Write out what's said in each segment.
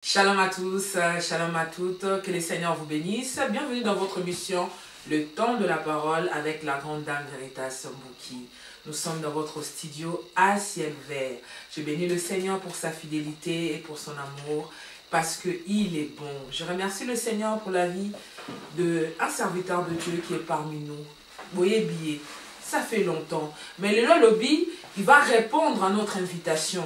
Shalom à tous, shalom à toutes, que les Seigneurs vous bénissent. Bienvenue dans votre mission, le temps de la parole avec la grande dame Veritas Mbouki. Nous sommes dans votre studio à ciel vert. Je bénis le Seigneur pour sa fidélité et pour son amour parce qu'il est bon. Je remercie le Seigneur pour la vie d'un serviteur de Dieu qui est parmi nous. Boye Billet, ça fait longtemps. Mais le lobby, il va répondre à notre invitation.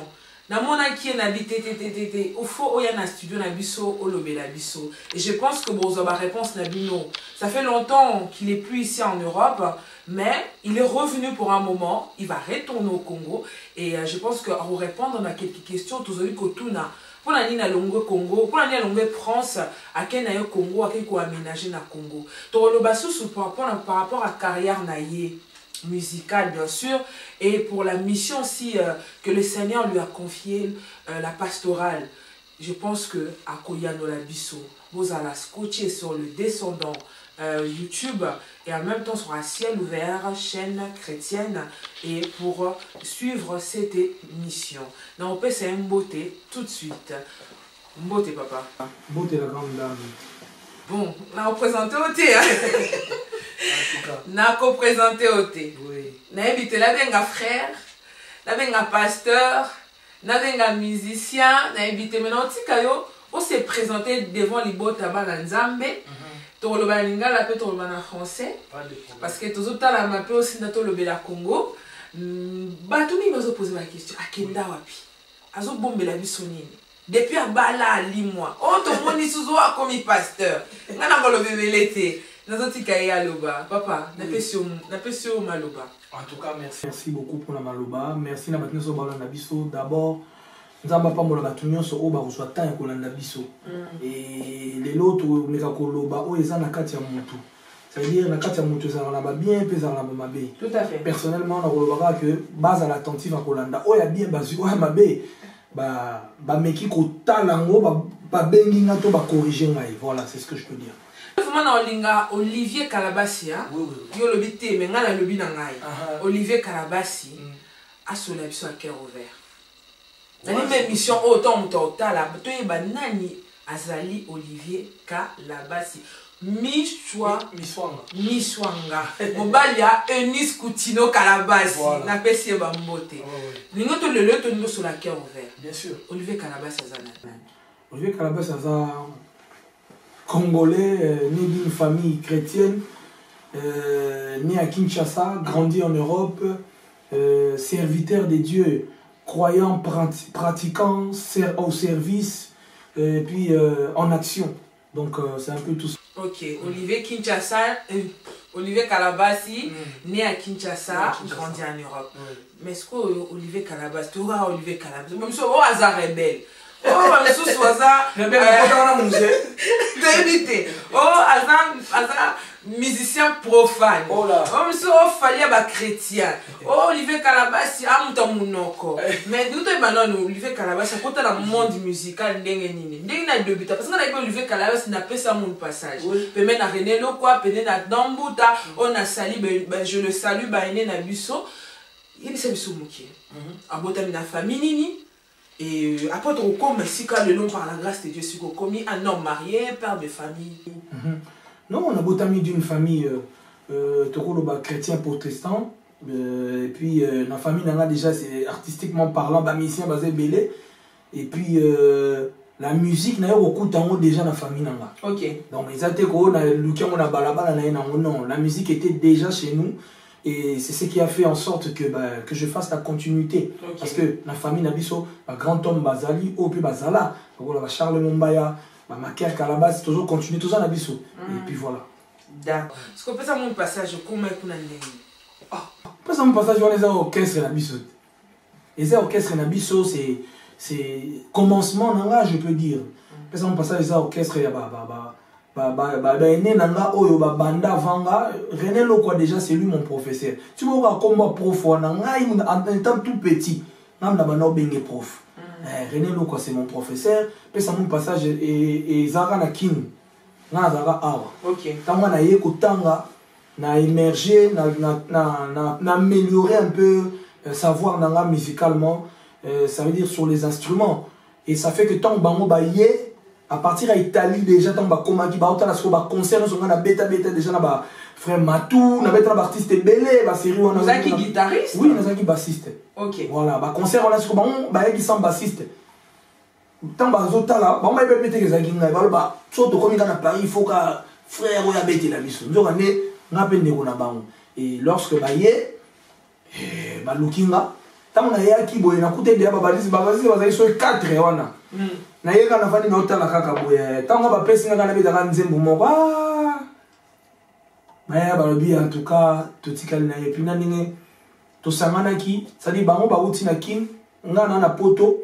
Na mona qui est habité au fond il y a un studio na biso au lobby la biso et je pense que bozo ba réponse na bino. Ça fait longtemps qu'il est plus ici en Europe, mais il est revenu pour un moment, il va retourner au Congo et je pense que pour répondre à quelques questions tous avez que tout na pour la ni na longue Congo, pour la ni na longue France à quel na Congo à quel ko aménager na Congo. To lo basu par rapport à carrière na yé musicale bien sûr et pour la mission aussi que le Seigneur lui a confiée, la pastorale. Je pense que à Koyano la Bisso vous allez scotcher sur le descendant YouTube et en même temps sur un ciel ouvert chaîne chrétienne et pour suivre cette mission. Donc on peut c'est une beauté tout de suite. Beauté papa. Beauté la grande dame. Bon, on a représenté au thé. Na ko présenté au thé. Oui. Na habité la benga frère, la benga pasteur, na benga musicien, na habité maintenant tikayo, on s'est présenté devant les bottes à Nzambe. To lo balinga la pe to lo bana français. Parce que tous autres la mappe aussi na to lo bela Congo. Batumi bazo poser la question, akenda wapi? Azo bombe la bisonini. Depuis à bala limwa. Oh to moni suzo a comme pasteur. Ngana ko lo bebelete. Papa, maloba. En tout cas, merci. Merci beaucoup pour la maloba. Merci na batino so bala na biso. D'abord, nzamba pa mola batunyo so oba kuswa tan ko na biso. Et les autres meka ko loba o eza na kati ya mutu. Ça veut dire na kati ya mutu ça na ba bien pe ça na ba mabe. Tout à fait. Personnellement, na loba que base à l'attentif à kolanda o ya bien bazu o ya mabe. Ba meki ko talango ba bengi na to ba corriger ngai. Voilà, c'est ce que je peux dire. Olivier Kalabasi, oui. Yo lobité, mais ngala lobi na ngai. Olivier Kalabasi a son émission à cœur ouvert. Dans une émission autant la to yeba nani azali Olivier Kalabasi. Miswanga. Mobalia Eunice Koutino Kalabasi. Na pesi ba mbote. Ningo to lelo to ndo sur la cœur ouvert. Bien sûr. Olivier Kalabasi azana. Olivier Kalabasi azana Congolais, né d'une famille chrétienne, né à Kinshasa, grandi en Europe, serviteur de Dieu, croyant, pratiquant, au service, et puis en action. Donc c'est un peu tout ça. Ok, Olivier Kinshasa, Olivier Kalabasi, né à Kinshasa, grandi en Europe. Mais est-ce que Olivier Kalabasi, tu vois Olivier Kalabasi, même si au hasard rebelle. Oh, sous ça, musicien profane. Oh, monsieur, fallait ba chrétien. Oh, Olivier Kalabasi, amuta munoko. Mais d'où tu banon Olivier Kalabasi, quand dans le monde musical, n'engue na debita. Parce que na Olivier Kalabasi n'a pas ça mon passage. Peut même na René Lokwa, peut na Dambuta, on a sali, je le salue, ba ene na biso. Il s'est biso mouki. Abota na famille nini. Et après, comme si quand le nom par la grâce de Dieu, c'est comme un homme marié, père de famille. Non, on a beau mis d'une famille chrétien protestant. Et puis, la famille déjà, c'est artistiquement parlant, musicien basé belé. Et puis, la musique, n'a beaucoup déjà dans la famille. Ok. Donc, la musique était déjà chez nous. Et c'est ce qui a fait en sorte que je fasse la continuité. Okay. Parce que la famille Nabiso, un grand homme Bazali, au puis Bazala, Charles Mumbaya, Maker Kalabas, toujours continué, tout ça Nabiso. Et puis voilà. D'accord. Est-ce qu'on peut faire mon passage comment est-ce qu'on a pas ça mon passage, on est à l'orchestre Nabiso. Les orchestres Nabiso, c'est commencement, je peux dire. Pas ça mon passage, à l'orchestre, René Lokwa déjà c'est lui mon professeur. Tu vois comme moi prof en étant tout petit, prof. René Lokwa c'est mon professeur. Puis ça mon passage et Zara na kin. Na Zara awa. OK. Tanga na yeko tanga na émerger na améliorer un peu savoir nanga musicalement, ça veut dire sur les instruments. Et ça fait que tant bango ba yé à partir à Italie déjà tant ba komaki ba autant la so ba concert on a beta déjà na ba frère Matou na beta ba artiste belé ba série on a Zaki guitariste. Oui, Zaki bassiste. OK. Voilà, ba concert on a so ba yé qui sont bassiste. Tant ba zota là, ba on ba beta que Zaki ngai ba so to komi na Paris il faut que frère oya beta la biso. Nzo ngane ngape ndeko na bango. Et lorsque ba yé ba lookinga tant na yaki boye na kute de ba balisi bazali so 4 wana. Na yeka na fani na otala kaka boye tango ba pesi nga na beta ka nzembo moko mais balobi en tout cas totikali na yepi na ninge to sangana ki ça dit bango ba uti na kin nga na poto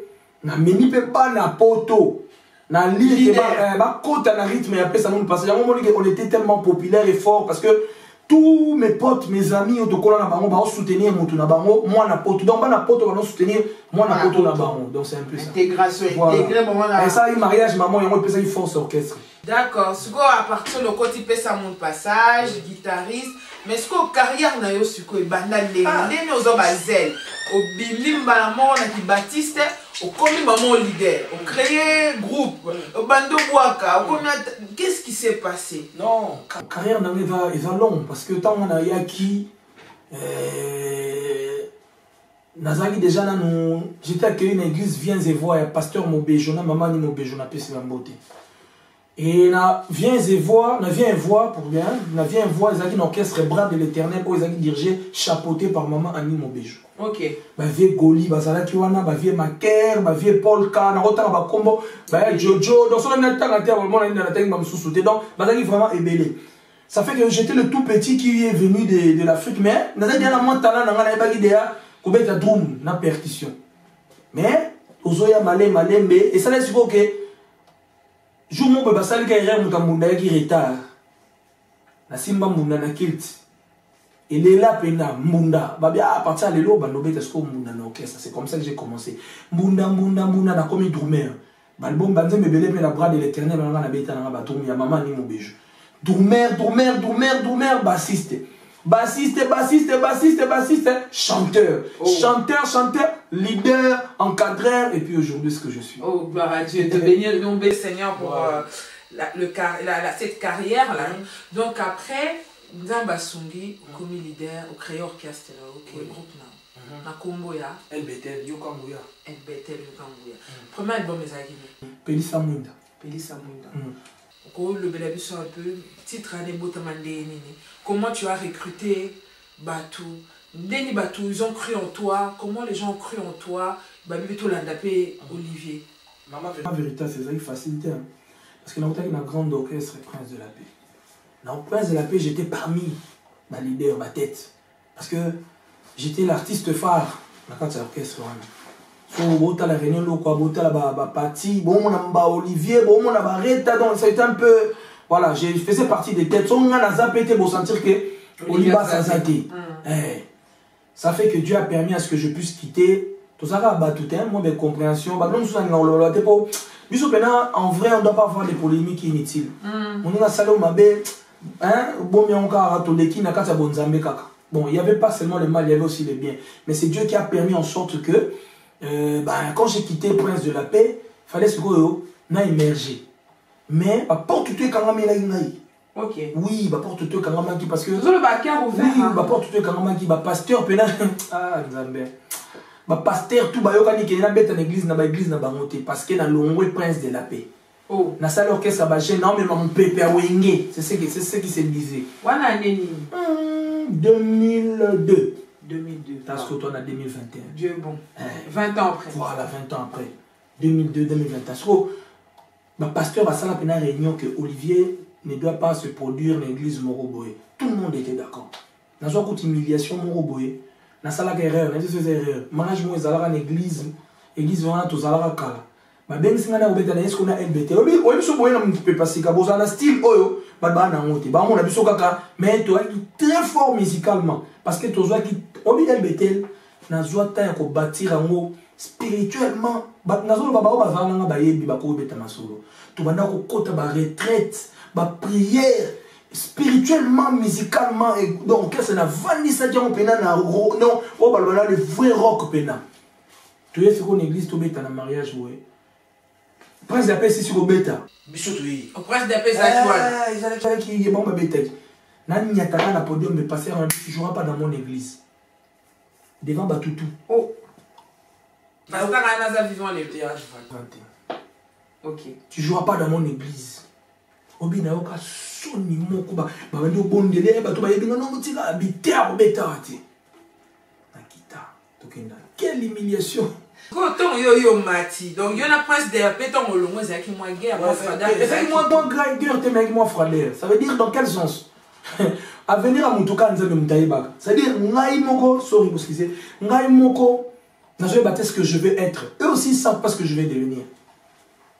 na meni pe ba na poto na lire ba kota na rythme ya pesa mon parce que on était tellement populaire et fort parce que tous mes potes, mes amis, vont soutenir mon bango, moi na poto. Donc, na poto va soutenir moi na poto na bango. Donc, c'est un peu ça. Intégration, voilà. Et ça, il mariage, maman, il y a une force orchestre. D'accord. Ce qu'on à partir de côté pèse à mon passage, guitariste. Mais ce qu'on carrière na yo suko e banda les aux obazel, au bilimba la mort na qui Baptiste, au commis maman leader, au créé groupe, au bando waka, qu'est-ce qui s'est passé? Non, carrière na va long parce que tant on a yaki Nazaki déjà na nous j'étais accueilli une église viens et voir pasteur Mobejona maman ni Mobejona pesi la beauté. Et na viens voir pour bien, na viens voir ils ont un orchestre bras de l'Éternel où ils ont dirigé chapeauté par maman Annie Mobejo. OK. Ba vie Goli, ba Zalaki wana, ba vie Maker, ba vie Paul K, na rota ba combo, ba Jojo, donc on a tant à terre vraiment na la tête ba msoussouté donc ba Zalaki vraiment ébélé. Ça fait que j'étais le tout petit qui est venu de l'Afrique mais na Zalaki na mon talent na ngana ba idéa ko beta drum na percussion. Mais ozoya malé mais et ça laisse que jour mon baba sali ka ire muta munda ki retard na simba munda na kilt et les là pena munda babia à partir de l'eau banobe est-ce que munda na orchestre c'est comme ça que j'ai commencé munda na comme drummer balbom banze mebele pe la bras de l'Éternel na beta na ba tourmi ya maman ni Mobejo drummer bassiste chanteur chanteur leader encadreur et puis aujourd'hui ce que je suis. Oh gloire à Dieu, devenir nombreux Seigneur pour cette carrière là. Donc après Nzamba Sungi comme leader au créé orchestre au groupe na kombo ya El Betel yo kambuya premier album ezaki Pelisa Munda ko le belabiso un peu titre ane botamande nini. Comment tu as recruté Batou? Deni Batou, ils ont cru en toi. Comment les gens ont cru en toi? Babito Landapé, Olivier. Maman, la vérité, c'est ça qui facilite. Parce que dans le grand orchestre, Prince de la Paix. Dans Prince de la Paix, j'étais parmi ma leader, ma tête. Parce que j'étais l'artiste phare dans l'orchestre. So, bota la réunion, bota la partie, bon, on a Olivier, bon, on a Barreta, donc ça a été un peu. Voilà, je faisais partie des têtes. On a zappé pour sentir que Olivier Sazati. Ça fait que Dieu a permis à ce que je puisse quitter. Tout ça va battre tout moi de compréhension. En vrai, on ne doit pas avoir des polémiques inutiles. On a salé ma belle. Bon, il n'y avait pas seulement le mal, il y avait aussi le bien. Mais c'est Dieu qui a permis en sorte que quand j'ai quitté Prince de la Paix, il fallait se émerger. Mais porte tout quand même OK. Oui, porte tout quand même parce que le bac ouvert. Oui, porte tout quand même qui pasteur pena pasteur tout yoka ni na bête en église na bangote parce que na longwe Prince de la Paix. Oh, na salle orchestre ba jeune non mais mon pépé wenge, c'est ce qui s'est disé. Wana neni 2002. Parce que toi en 2021. Dieu bon. 20 ans après. Voilà, 20 ans après. 2002-2021. Ma pasteur a fait une réunion que Olivier ne doit pas se produire dans l'église Moroboé. Tout le monde était d'accord. Dans une humiliation Moroboé, dans la erreur, dans une erreur. Mariage moi ezalaka dans l'église wana tozalaka kala. Ba bengi singa na obeta na esko na LBT. Obi biso boye na mpe pasika boza na style oyo ba na ngote. Ba mona biso kaka mais toi très fort musicalement parce que tozo ki obi LBT na zwa ta ko bâtir ngo spirituellement nazolo baba bazala nga bayebi bako beta masolo to banda ko kota ba retraite ba prière spirituellement musicalement et donc c'est na vanisa dia on pena na non o balbala le vrai rock pena tu es sur une église to beta na mariage ouais prince de la paix c'est sur beta bisoto yi au prince de la paix ça quoi ils allaient qui est bon ba beta nani nyataka na podium mais passer en tu joueras pas dans mon église devant Batutu oh parce que quand on a vivant les théâtres ok tu joueras pas dans mon église obi na yoka soni moko ba bandi obondele bato ba yebinga no mutika habiter beta ati nakita tokenda quelle humiliation. Quand yo mati, donc yo na prince de la paix ton olongo c'est qui moi guerre moi frère. C'est moi bon grand guerre te mec moi frère. Ça veut dire dans quel sens? À venir à Mutuka nzambe mutayibaka. C'est-à-dire ngai moko sorry pour ce qui c'est. Ngai moko na je vais battre ce que je vais être. Eux aussi savent pas ce que je vais devenir.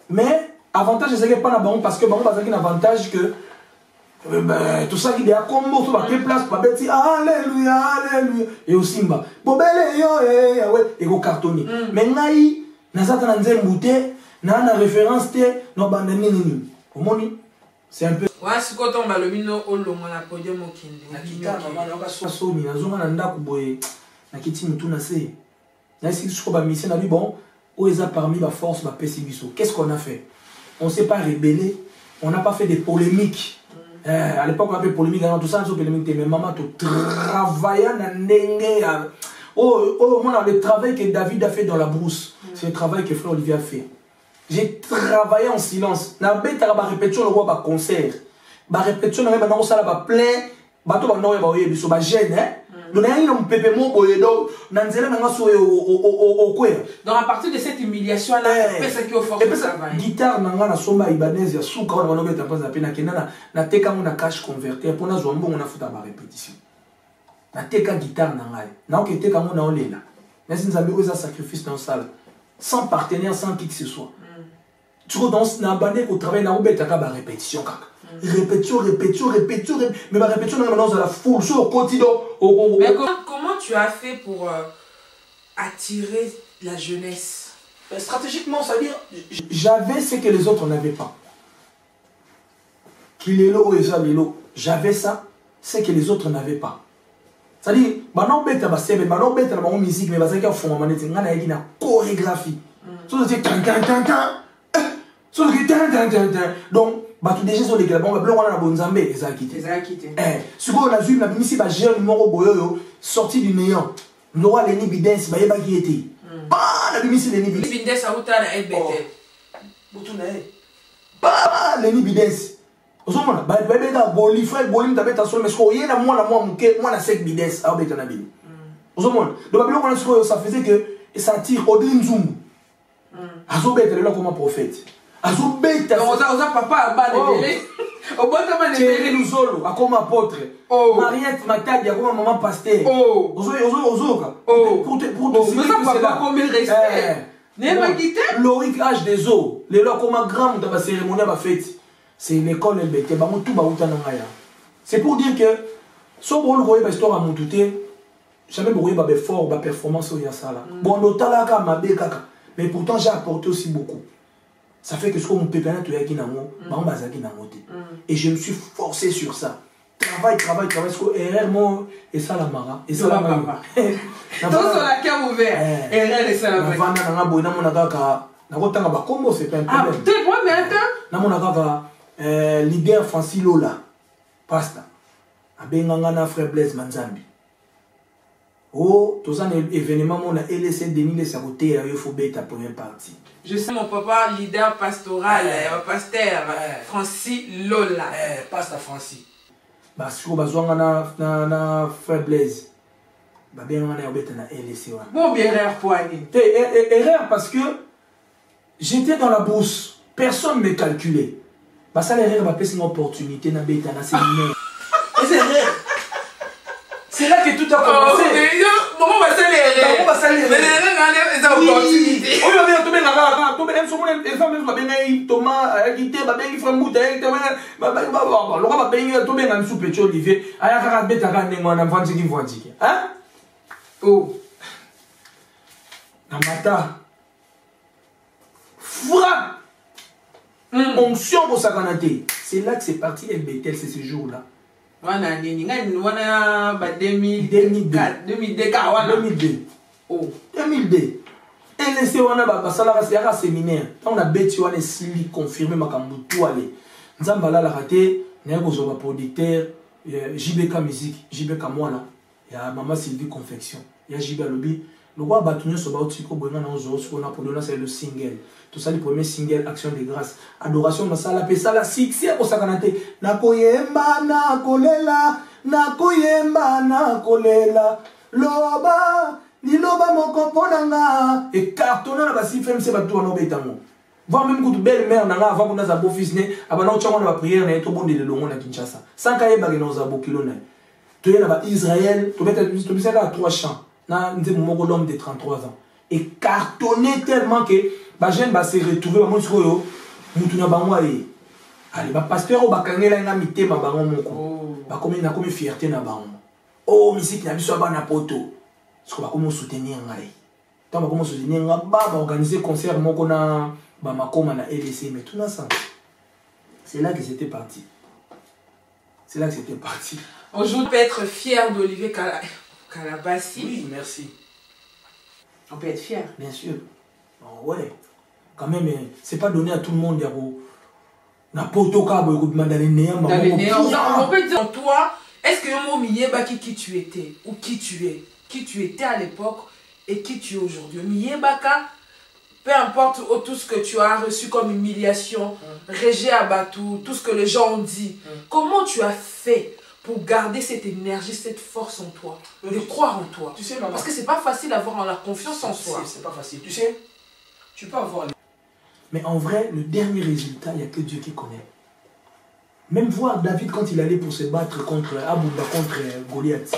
Mais avantage c'est que pas na bon parce que bon parce qu'il a un avantage que tout ça qui est à combo sur la place pour bêti alléluia alléluia et aussi mba bobele yo ouais et go cartonné mais ngai nazata na nzembute na référence te no banda nini omoni c'est un peu ouais si quand on va le mino olongo na podium okinde na kita mama na ka soni na zonga na ndako boye na kiti mutu na se na si ko ba mission na lui bon o eza parmi ba force ba pesi biso qu'est-ce qu'on a fait on s'est pas rébellé on n'a pas fait des polémiques. À l'époque, on avait polémique, tout ça, polémique, mais maman, tu travaillais dans le travail que David a fait dans la brousse. C'est le travail que Frère Olivier a fait. J'ai travaillé en silence. Je n'ai pas répétition, le roi, concert. Je répétition, je n'ai plein. Bato ba noye ba oye biso ba jeune hein donc na yino mpepé mo boye do na nzela na ngaso o kwea donc à partir de cette humiliation là pesa qui au fort travail guitare na nga na somba ibanaise ya suka on va beta pesa pena kena na teka mo na cash converter pour na zo mbongo na futa ba répétition na teka guitare na ngai na ok teka mo na olela mais si nzambe ko za sacrifice dans salle sans partenaire sans qui que ce soit tu danses na bandé ko travail na obeta ka ba répétition kaka répétition, mais ma répétition maintenant c'est la foule, sur quotidien. Mais comment tu as fait pour attirer la jeunesse? Stratégiquement, ça veut dire j'avais ce que les autres n'avaient pas. Qu'il est là ou j'avais ça, ce que les autres n'avaient pas. C'est-à-dire, maintenant bête ma scène, maintenant bête ma musique, mais parce qu'il faut manette, on a une chorégraphie. Donc batu déjà sur les bon blanc on a bonzambe ezakité ce qu'on a vu la misi ba jeune numéro boyo sorti du néant ndora leni bidens ba yeba qui était pas la misi leni bidens a uta na ebete butu na pas leni bidens osomona ba beta boli frère boli tabeta so mais ko yena moi muke moi na sec bidens a beta na bini osomona donc blanc on a ce ça faisait que ça tire Odile Nzumbu azobeta le comme prophète azobeta oza papa ba lebele obota ba lebele Luzolo akoma apôtre Mariette Matadi akoma maman pasteur ozoka pour papa comme il respect ne pas quitter Loric âge des eaux les lois comme grand dans la cérémonie ba fête c'est l'école LBT ba mutu ba uta ngaya c'est pour dire que so bolo voyer ba histoire à mututé jamais boyer ba fort ba performance ya sala bon lotala ka mabe kaka mais pourtant j'ai apporté aussi beaucoup. Ça fait que ce qu'on peut faire, et je me suis forcé sur ça. Travail, ce qu'on erreur, et ça la mara, et ça la mara. Tout sur la cave ouverte, erreur et ça la mara. C'est pas un problème. Ah, t'es bon, mais attends. Leader Francis Lola, pasta. Abengangana frère Blaise Manzambi. Oh, tout ça, événement, on a laissé Denis les saboter, il faut bête la première partie. Je sais mon papa, leader pastoral, pasteur, Francis Lola. Pasteur Francis. Parce que on a frère Blaise. Bah bien on a bête na LC. Bon bien erreur poignée. Erreur parce que j'étais dans la bourse, personne ne me calculait. Bah ça l'erreur m'a fait une opportunité na bête na séminaire. Et c'est erreur. C'est là que tout a commencé. Maman va saler. Mais les opportunités. On va bien tomber là-bas. Tomber même sur mon femme va bien Thomas quitter va bien faire mouter le roi va bien tomber dans soupe petit Olivier. Aya ka beta ka nengo na vandi ki vandi. Hein? Oh. Namata. Frappe. Onction pour sa canate. C'est là que c'est parti LBTL c'est ce jour-là. Wana nini wana ba 2002 2002 oh 2002 LC wana basala ya séminaire on a beti wana sili confirmer makambo tout aller nzamba la raté na ko ba producteur JBK musique JBK mwana ya mama Sylvie confection ya JB lobby le roi batunyo so ba otiko bonga na ozo so na polona c'est le single tout ça le premier single action de grâce adoration masala pesa la succès ko sakanate na koyemba na kolela loba liloba moko ponanga et cartonna na basi film c'est bato na betango voir même que belle mère na avant qu'on a za beau fils né abana otchanga na prière na to bonde le longo na Kinshasa sans ka yeba na za bokilo na to yena ba Israël to beta to bisa ka 3 champs na nze moko l'homme de 33 ans et cartonné tellement que ba jeune ba se retrouver ba monsko yo mutu na bango e allez ba pasteur o ba kangela nga mitema bango moko ba comme na comme fierté na bango oh musique na biso ba na poto ce qu'on va comment soutenir ngai tant comment soutenir nga ba organiser concert moko na ba makoma na LC mais tout ça c'est là que c'était parti aujourd'hui on peut être fier d'Olivier Kalabassi. Oui, merci. On peut être fier. Bien sûr. Oh, ouais. Quand même, c'est pas donné à tout le monde. Il y a na poto kabo dans les néants. On peut dire en toi, est-ce que le mot Miyeba qui tu étais ou qui tu es, qui tu étais à l'époque et qui tu es aujourd'hui. Miyebaka, peu importe tout ce que tu as reçu comme humiliation, Régé Abatou, tout ce que les gens ont dit, comment tu as fait pour garder cette énergie, cette force en toi, de croire en toi? Tu sais, maman, parce que c'est pas facile d'avoir la confiance en soi. C'est pas facile. Tu sais, tu peux avoir... Mais en vrai, le dernier résultat, il n'y a que Dieu qui connaît. Même voir David quand il allait pour se battre contre Abouba, contre Goliath.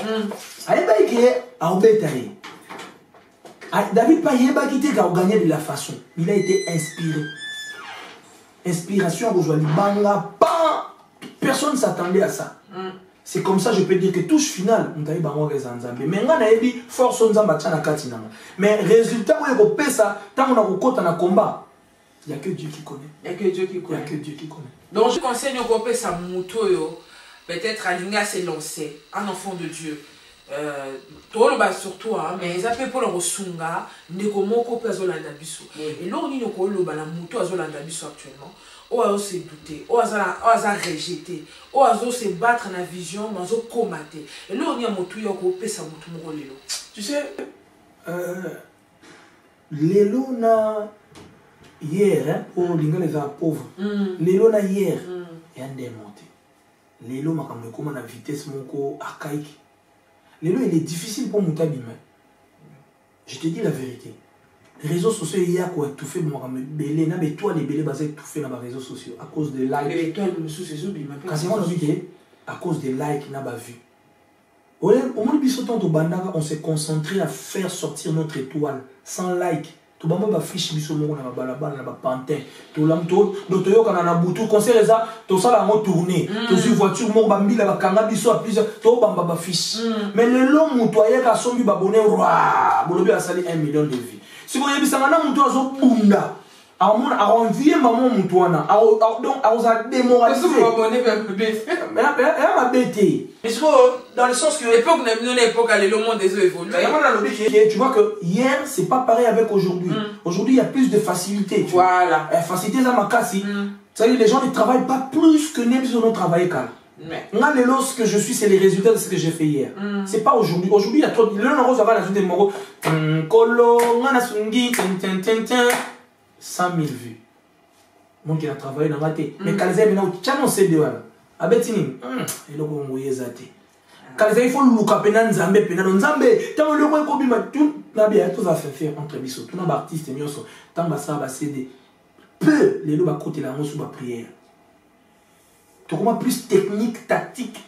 David pas gagné de la façon. Il a été inspiré. Inspiration, personne ne s'attendait à ça. C'est comme ça, je peux dire que touche finale, mais force mais résultat, tant on a combat, il n'y a que Dieu qui connaît. Il n'y a que Dieu qui connaît. Donc je conseille au copé sa moto, peut-être à l'Inga s'est lancé, un enfant de Dieu. Surtout, mais ils appellent pour le Rosunga, Nekomoko Pazolanda Bisso. Et là, on dit que la moto Azolanda Bisso actuellement. On a se douter, on a rejeté, on a se battre dans la vision, on a se combattre. Et là, on y a moto Yoko sa moto Morolelo. Tu sais, Lélo na hier, pour les pauvres, Lélo na hier, il y a un démonté. Lélo m'a comme la vitesse moko archaïque. Lélo, il est difficile pour Moutabima. Je te dis la vérité. Les réseaux sociaux, il y a quoi étouffé, mais toi, les bélés basés étouffés dans les réseaux sociaux à cause des likes. Mais toi, quasiment, à cause des likes, n'a pas vu. Au moins, on s'est concentré à faire sortir notre étoile sans like. Tu vas me fiche biso moko na balabala na pantin to lamto do toyo kana na butu conseil ça to sala ngo tourner to sur voiture moko bambila bakanga biso a plusieurs to bamba ba fiche mais le long mutoye ka sombi babone roi bolobi a sali 1 million de vues si vous yebisa na muto azo bunda a envier maman mutoana donc a osa démoraliser mais ma bête mais dans le sens que l'époque le monde des eaux évolue. Tu vois que hier c'est pas pareil avec aujourd'hui. Aujourd'hui il y a plus de facilité. Voilà. Facilité ça m'a cassé. C'est-à-dire les gens ne travaillent pas plus que nous sur notre travail car. Moi ce que je suis c'est les résultats de ce que j'ai fait hier. C'est pas aujourd'hui. Aujourd'hui il y a trop. Le rose va la suite des moraux. Kolo ngana sungi 100 000 vues. Mon qui a travaillé dans la tête. Mais quand les gens ont CD voilà. Abetini, et donc on voyait ça. Quand il faut le louper dans Nzambe, dans Nzambe, tant le roi Kobi tout n'a bien tout va faire entre biso, tout n'a artiste mioso, tant ça va céder. Peu les loups à côté la mot sous la prière. Tu comment plus technique, tactique,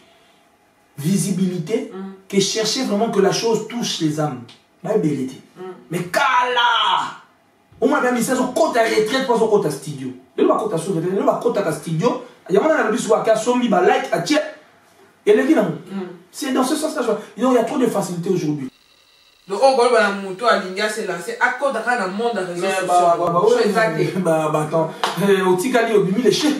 visibilité, que chercher vraiment que la chose touche les âmes. Mais kala, au moins bien mis ça sur côté à retraite pas sur côté à studio. Le loup à côté à studio, le loup à côté à studio. Il y a un like à tirer et les gens c'est dans ce sens-là. Il y a trop de facilité aujourd'hui. Donc on va la moto à l'India c'est lancé à cause dans le monde des réseaux sociaux. Attends, au Tikali au Bimi les chefs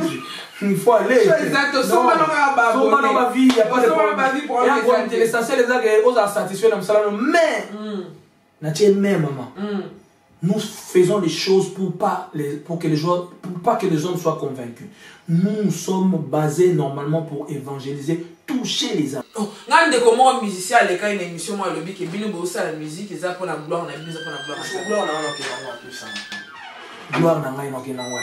il faut aller. Exact. Son dans ma vie, il y a pas de problème. L'essentiel est que aux satisfaire dans ça mais na tiens même maman. Nous faisons les choses pour pas que les hommes soient convaincus. Nous sommes basés normalement pour évangéliser, toucher les âmes. Ngande comment musicien les cas une émission moi le bic et bino bossa la musique et ça pour la gloire na musique pour la gloire. Gloire na ngana plus ça. Gloire na ngana ngana.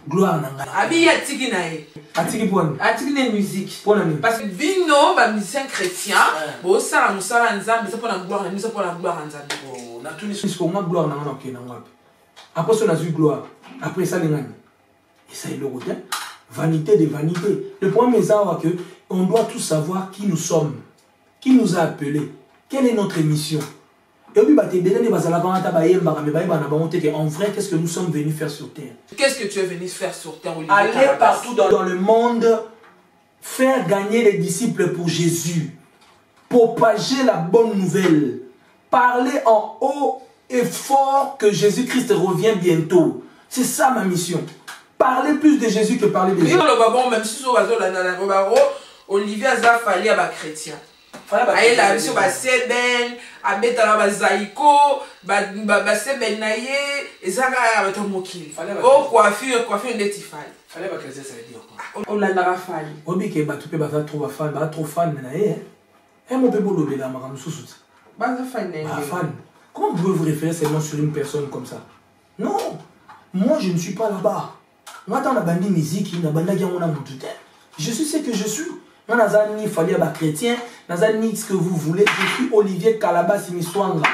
Gloire na ngana. Abi atiki na e. Atiki pour atiki na musique. Pour la musique. Parce que bino ba musicien chrétien bossa la musala nzambe ça pour la gloire na musique pour la gloire nzambe. Oh na tous les choses qu'on a gloire na ngana ngana. Après ça on a vu gloire. Après ça les ngana. Et ça est le rotin. Vanité de vanité. Le point est que on doit tous savoir qui nous sommes, qui nous a appelés, quelle est notre mission. Et en vrai, qu'est-ce que nous sommes venus faire sur terre? Qu'est-ce que tu es venu faire sur terre? Aller partout dans le monde, faire gagner les disciples pour Jésus, propager la bonne nouvelle, parler en haut et fort que Jésus-Christ revient bientôt. C'est ça ma mission. Parler plus de Jésus que parler de Jésus. Même si Olivier a fallu à chrétien. Aïe la mission ba seben, abeta la bazaiko, ba seben naie, et ça a été mokil. Oh coiffure netifal. Fallait pas chrétien ça veut dire quoi? On l'a n'a fallu. Obi ke ba tupe ba trop fan, ba trop fan naie. Eh mon bébé lobé la maram sousou. Ba fan. Ba fan. Comment vous pouvez vous référer seulement sur une personne comme ça? Non. Moi je ne suis pas là-bas. Moi dans la bande musique, na banda qui on a monté. Je suis ce que je suis. Moi, il fallait être chrétien, ce que vous voulez. Je suis Olivier Calabas Simiswanga.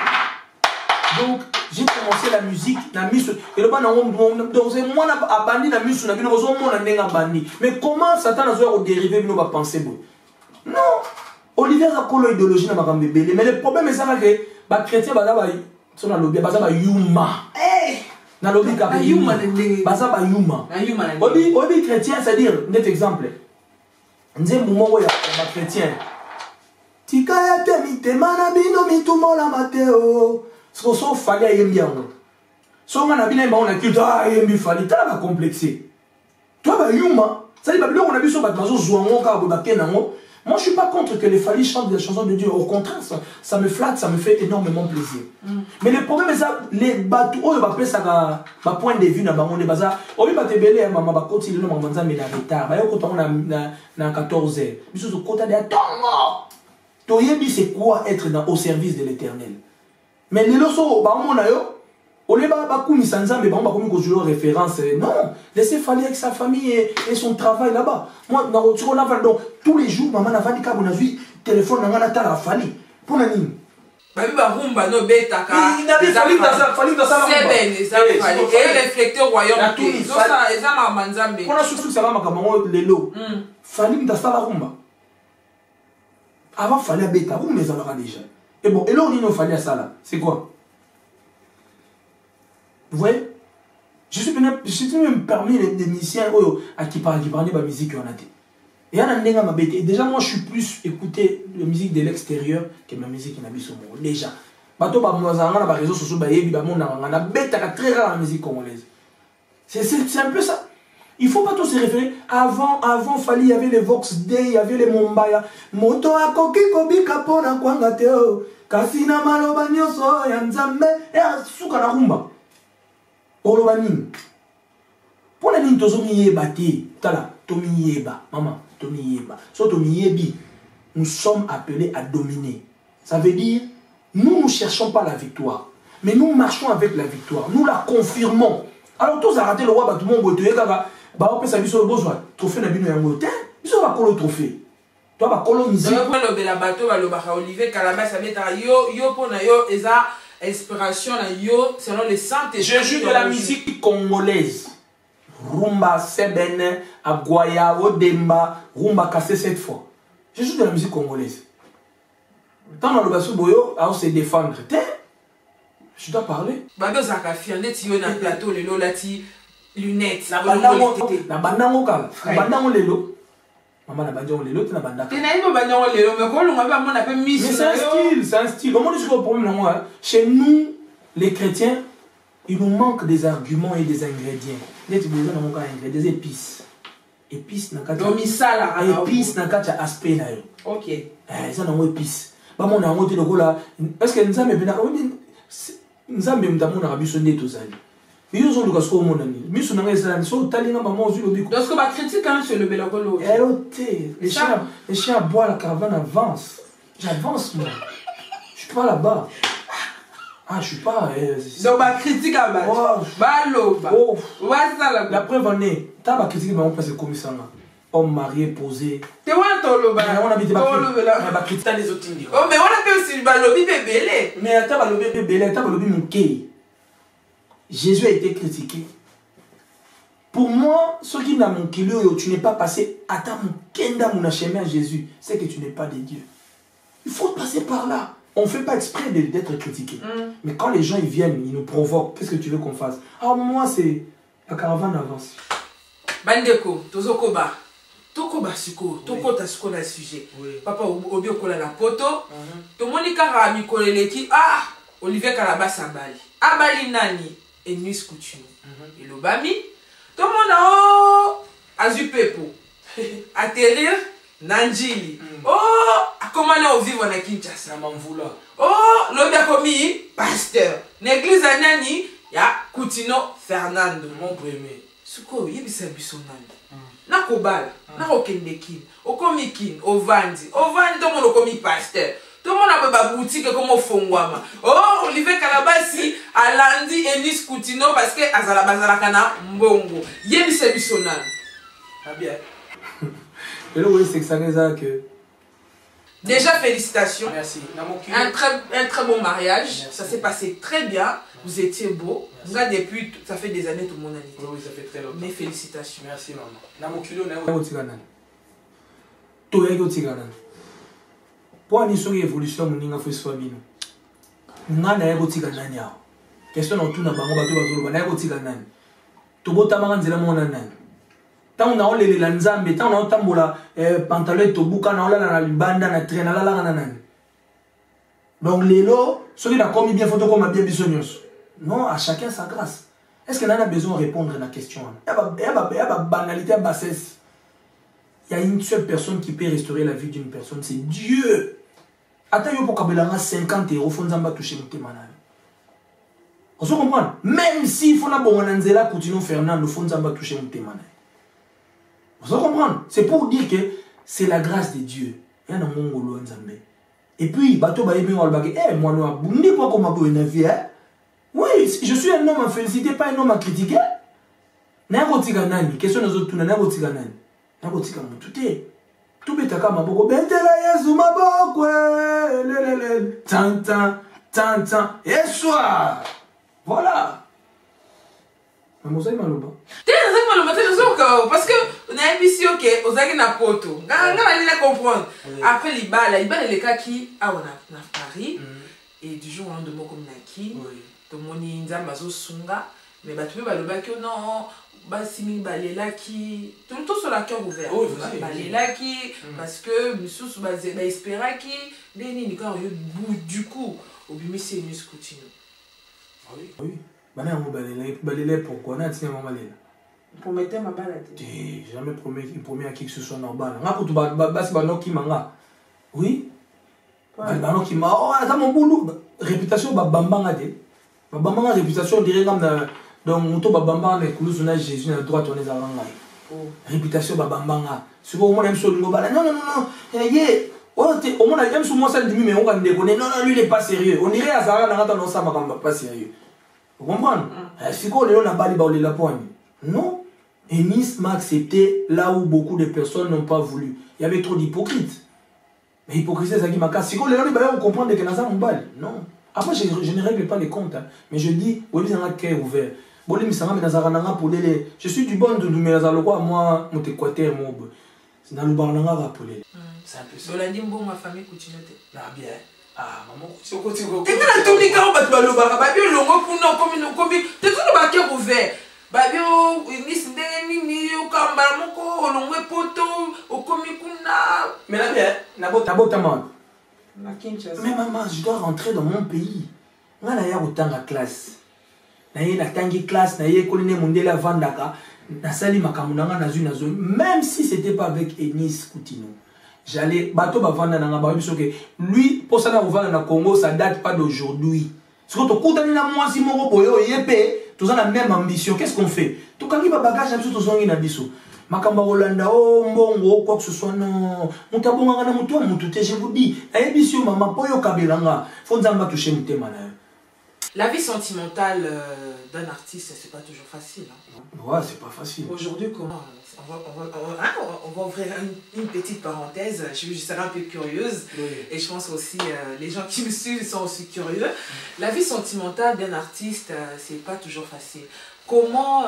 Donc, j'ai commencé la musique, et le moi, mais comment Satan a dérivé de penser? Non, Olivier a une idéologie dans ma bébé. Mais le problème est que les chrétiens sont dans le lobby, yuma. Dans le lobby, yuma. Obi chrétien, c'est-à-dire, net exemple. Nzembo moko ya chrétien tika ya te mitema na bino mitumola mateo so fali ayembi yango so nga na bino yemba on a kitu ayembi fali tala ba complexé toi ba yuma ça dit ba bilo on a biso ba bazo zwango ka ba kenango. Moi je suis pas contre que les Fali chantent des chansons de Dieu, au contraire ça me flatte, ça me fait énormément plaisir. Mais le problème c'est les bateaux oh ba pesa ba point de vue na bango ne baza obi ba tebele mama ba koti le no manza mais na retard ba yo ko na 14h biso so kota de tongo to yebi c'est quoi être au service de l'Éternel. Mais les loso ba mona yo ole ba kumisa nzambe ba komi ko jouer référence. Non, laissez Fali avec sa famille et son travail là-bas. Moi na rotiko na donc tous les jours maman na vandi ka bona vu téléphone na ngana tala Fali pour nani babi ba rumba no betaka il avait Fali dans sa c'est ben les Fali et reflecteur royaume ça eza ma manzambe on a surtout ça ma kamango lelo Fali dans sa rumba avant Fali beta vous mais ça va déjà et bon et là on dit no Fali à ça là c'est quoi? Vous voyez, je suis même parmi les musiciens à qui parlent de la musique qu'on a dit. Et déjà, moi, je suis plus écouté la musique de l'extérieur que ma musique qui n'a pas son mot. Déjà. Bateau, les réseaux sociaux, très rare la musique congolaise. C'est un peu ça. Il ne faut pas tous se référer. Avant, Fali, il y avait les Vox Day, il y avait les Mombaya. Moto a koki kobi kapona kwangate. Kasina maloba nyoso ya nzambe. Et suka na rumba. Olobani. Pour la ligne tozomi yeba te. Tala, tomi yeba. Maman, tomi yeba. So tomi yebi. Nous sommes appelés à dominer. Ça veut dire, nous ne cherchons pas la victoire. Mais nous marchons avec la victoire. Nous la confirmons. Alors tous arrêtez le roi, tout le monde bah on peut s'habiller sur le besoin. Trophée n'a bien eu un mot. Ils ont pas le trophée. Toi va coloniser. Donc pour le bateau va le baha Olivier Calabas ça met yo pour na yo eza inspiration na yo selon les saintes. Je joue de la musique congolaise. Rumba Sebene, Aguaya, Odemba, Rumba cassé 7 fois. Je joue de la musique congolaise. Tant dans le bassou boyo, on se défendre. Je dois parler. Bado zaka fianet yo na plateau lelo lati lunettes. La bandango kala. La bandango lelo. Maman la bandango lelo, tu na bandaka. Tu n'as pas bandango lelo, mais quand on va mon appelle miss. Mais c'est un style, c'est un style. Comment est-ce que le problème moi? Chez nous, les chrétiens, il nous manque des arguments et des ingrédients. Les ingrédients, des épices. Épices na kati. Domisala. Épices na kati aspect na yo. OK. Ça na épices. Ba mon na ngoti lokola. Est-ce que nous avons bien nzambe mutamona biso nde tozali. Mais ils ont le casque au monde. Mais ils ont un so talina maman aux yeux. Lorsque ma critique quand c'est le belagolo. Les chiens boivent, la caravane avance. J'avance moi. Je suis pas là-bas. Ah, je suis pas. Donc ma critique à bas. Balo. La preuve en est. T'as ma critique mais on passe comme ça là. Homme marié posé. Tu vois ton ba. On habite ma critique les autres. Oh mais on a fait aussi balobi bébé. Mais t'as balobi bébé, t'as balobi mon kei. Jésus a été critiqué. Pour moi, ce qui n'a mon kilo, tu n'es pas passé à ta kenda mon chemin à Jésus, c'est que tu n'es pas de Dieu. Il faut passer par là. On ne fait pas exprès d'être critiqué. Mais quand les gens ils viennent, ils nous provoquent, qu'est-ce que tu veux qu'on fasse? Ah, moi, c'est la caravane avance. Bandeko, tozokoba. Tokoba suko, tokota suko na sujet. Papa obi okola la poto. Tomonika ra mikoleleki. Ah, Olivier Kalabasa Bali. Abali nani? Et Nuis Coutume. Et le Bami. Tout le monde a azupepo. Atterrir Nanjili. Oh, comment on vit en Kinshasa? Oh, l'homme a commis pasteur. L'église à Nani, ya Coutinho Fernando. Mon premier. Suko, yebisa bisonani. Na kobala, na okendekin, okomikin, ovandi, tout le monde a commis pasteur. Tout le monde a pas boutique comme au Fongwama. Oh, Olivier Kalabasi a lundi et Nice Coutinho parce que Azala Bazalakana Mbongo. Yemi Sebisonal. Ah bien. Et là, oui, c'est ça que. Déjà, félicitations. Merci. Un très bon mariage. Merci. Ça s'est passé très bien. Vous étiez beau. Là, depuis, ça fait des années, tout le monde a été. Oui, ça fait très longtemps. Mais félicitations. Merci, maman. Namokulo, Namotiganan. Toyagotiganan. Pour une évolution, on a fait ce famille. On a un égotique à Nania. Question dans tout le monde, on a un égotique à Nania. Tout le monde a un égotique. Tant on a les lanzambe, tant on a tambola, pantalon, tobuka, on a la banda, na traîne, la nan. Donc les lots, ceux qui ont commis bien photo comme bien bisognos. Non, à chacun sa grâce. Est-ce qu'on a besoin de répondre à la question? Il y a une banalité, une bassesse. Il y a une seule personne qui peut restaurer la vie d'une personne, c'est Dieu. Attends, il y a 50 €, faut nous toucher notre manal. Vous comprenez? Même si il faut la bonne Coutinho Fernando, il faut nous toucher notre manal. Vous comprenez? C'est pour dire que c'est la grâce de Dieu. Il y a un mongolo Nzambe. Et puis, bateau ba yemi wal bagé, eh moi no bundi pas comme ma une vie. Oui, je suis un homme à féliciter, pas un homme à critiquer. Na ngotika nani? Question nos autres na ngotika nani? Na ngotika mututé. Tout betaka maboko bentela Yesu maboko lelele tantan tantan et soir. Voilà. Mamosa maloba. Parce que on a un mission qui est aux agnes poto. On comprendre. Après l'Ibala, il est cas qui a Paris et du jour au lendemain comme Naki. Tout le monde est Nzambazo Sunga. Mais tu peux pas le bac non. Basimi balela qui tout le temps sur la cœur ouvert. Balela qui parce que monsieur basé ba espéra qui deni ni quand du coup au bimi c'est Nuis Coutinho. Oui. Oui. Bana mo balela pourquoi na tina mo balela. Promettez ma balade. Jamais promis à qui que ce soit normal. Nga pour tout basi banoki manga. Oui. Banoki ma oh ça mon boulot réputation ba bambanga de. Ba bambanga réputation dirait comme donc moto ba bambanga les couleurs na Jésus na droite on les avanga. Réputation ba bambanga. Souvent on aime sur le ngobala. Non. Yé au moins aime sur moi ça dit mais on va déconner. Non lui il est pas sérieux. On irait à Zara na ngata non ça makamba pas sérieux. Vous comprenez? Si ko léon na bali ba la poigne. Non. Et Nice m'a accepté là où beaucoup de personnes n'ont pas voulu. Il y avait trop d'hypocrites. Mais hypocrisie, c'est ça qui m'a cassé. Si vous comprendre que Nazar Mbal, non. Après, je ne règle pas les comptes. Hein. Mais je dis, vous avez un cœur ouvert. Je suis du bon de nous, mais Nazar le roi, moi, mon équateur, mon bob. C'est dans le barnanga rappelé. C'est un peu ça. Dans bon, ma famille continue. Ah bien. Ah, maman, tu continue. Et quand tu dis qu'on va te baloba, tu vas le comme tu es toujours le cœur ouvert. Babio Nice ndeni okamba moko olongwe poto okomi kuna mais là bien nabotama na Kinshasa mais maman je dois rentrer dans mon pays ngana ya kutanga classe na ye na tangi classe na ye koline mondela vandaka na sali makambo nanga nazo même si c'était pas avec Nice Coutinho j'allais bateau ba vanda nanga ba biso que lui pour ça na vanda na Congo ça date pas d'aujourd'hui Ce que tu as dit, moi, si mon boyo, tu as la même ambition. Qu'est-ce qu'on fait? Tu as dit, bagage, tu as dit, tu Makamba Rolanda, oh, mbongo, quoi que ce soit, non. Mutabonga na mutua, mutute, je vous dis. Aebisio, maman, poyo kabelanga. Faut nzamba toucher mutema na. La vie sentimentale d'un artiste, c'est pas toujours facile. Hein. Ouais, c'est pas facile. Aujourd'hui, comment on va ouvrir une petite parenthèse. Je serai un peu curieuse. Oui. Et je pense aussi les gens qui me suivent sont aussi curieux. La vie sentimentale d'un artiste, c'est pas toujours facile. Comment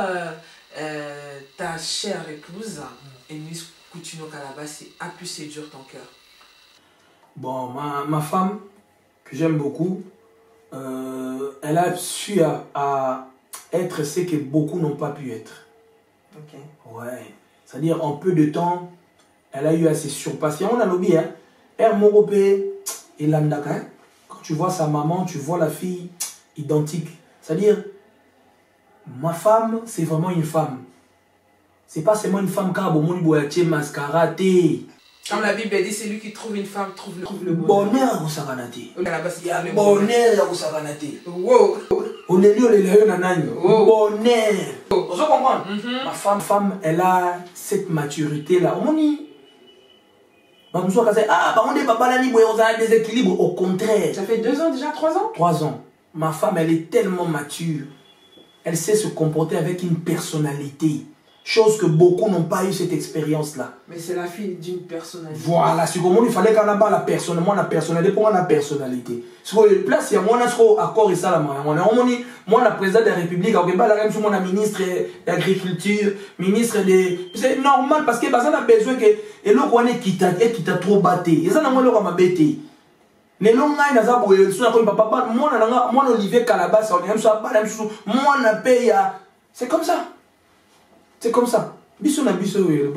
ta chère épouse, Eunice Coutinho Kalabassi, a pu séduire ton cœur? Bon, ma femme, que j'aime beaucoup, elle a su à être ce que beaucoup n'ont pas pu être. Ok. Ouais. C'est-à-dire, en peu de temps, elle a eu à se surpasser. On a l'oublié, hein. Elle Moropé et Landaka. Hein? Quand tu vois sa maman, tu vois la fille identique. C'est-à-dire, ma femme, c'est vraiment une femme. C'est pas seulement une femme car bon monde boyache mascarate. Comme la Bible dit, c'est lui qui trouve une femme, trouve le bonheur au saganate. Bonheur au saganate. Wow. On est lié au nanani. Bonheur. Je comprends. Ma femme, elle a cette maturité là. On dit. On est papa là, on a des équilibres. Au contraire. Ça fait 2 ans déjà, 3 ans? 3 ans. Ma femme, elle est tellement mature. Elle sait se comporter avec une personnalité. Chose que beaucoup n'ont pas eu cette expérience-là. Mais c'est la fille d'une personnalité. Voilà, c'est comme il fallait qu'on ait la personnalité pour la personnalité. Sur les places, il y a un accord et ça, moi, la présidente de la République, mon ministre de l'Agriculture, ministre de... C'est normal parce que ça a besoin que l'on qui t'a trop batté. Et ça, on a bêté. Les longs gars, ils ont papa, moi, Olivier Kalabas, moi, on paye. C'est comme ça. C'est comme ça. Bisso na bisso le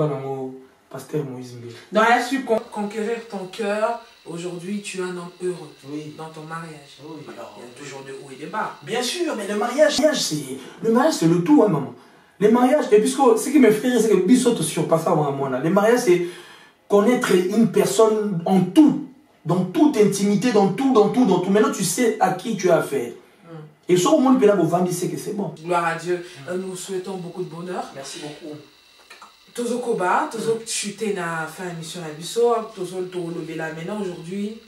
pasteur Moïse Mbé. Donc, elle a su conquérir ton cœur. Aujourd'hui, tu es un homme heureux. Oui. Dans ton mariage. Oui. Alors, il y a toujours de hauts et des bas. Bien sûr, mais le mariage, c'est le tout, hein, maman. Les mariages, et puisque ce qui me fait rire, c'est que bisso te surpasse à moi. Les mariages, c'est connaître une personne en tout. Dans toute intimité, dans tout. Maintenant, tu sais à qui tu as affaire. Et ce moment où vous vendez, c'est que c'est bon. Gloire à Dieu. Nous souhaitons beaucoup de bonheur. Merci beaucoup. Tozo Koba, Tozo chuté na fin émission à Bisso, Tozo le bela maintenant aujourd'hui,